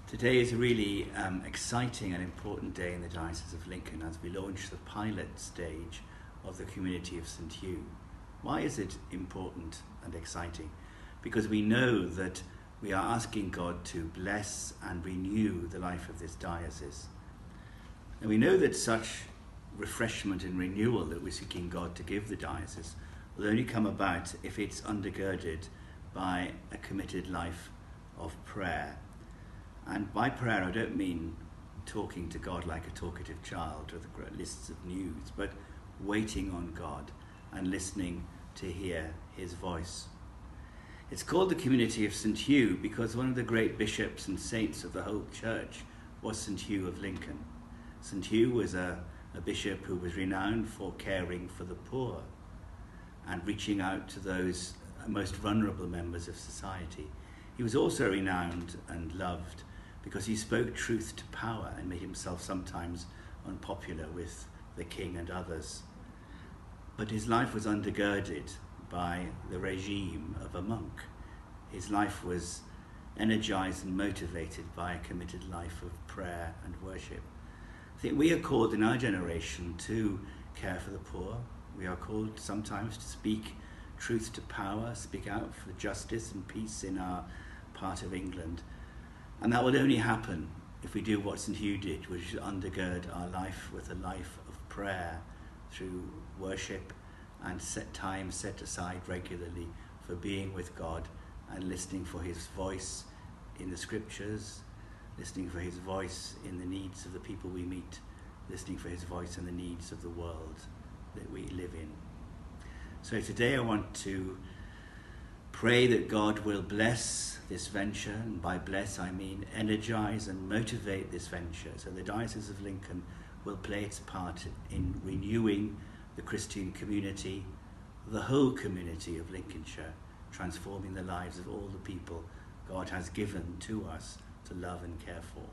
Today is a really exciting and important day in the Diocese of Lincoln as we launch the pilot stage of the Community of St Hugh. Why is it important and exciting? Because we know that we are asking God to bless and renew the life of this diocese. And we know that such refreshment and renewal that we're seeking God to give the diocese will only come about if it's undergirded by a committed life of prayer. And by prayer, I don't mean talking to God like a talkative child with lists of news, but waiting on God and listening to hear his voice. It's called the Community of St Hugh because one of the great bishops and saints of the whole church was St Hugh of Lincoln. St Hugh was a bishop who was renowned for caring for the poor and reaching out to those most vulnerable members of society. He was also renowned and loved because he spoke truth to power and made himself sometimes unpopular with the king and others. But his life was undergirded by the regime of a monk. His life was energized and motivated by a committed life of prayer and worship. I think we are called in our generation to care for the poor. We are called sometimes to speak truth to power, speak out for justice and peace in our part of England. And that will only happen if we do what St Hugh did, which is undergird our life with a life of prayer through worship and time set aside regularly for being with God and listening for his voice in the scriptures, listening for his voice in the needs of the people we meet, listening for his voice in the needs of the world that we live in. So today I want to pray that God will bless this venture, and by bless I mean energize and motivate this venture, so the Diocese of Lincoln will play its part in renewing the Christian community, the whole community of Lincolnshire, transforming the lives of all the people God has given to us to love and care for.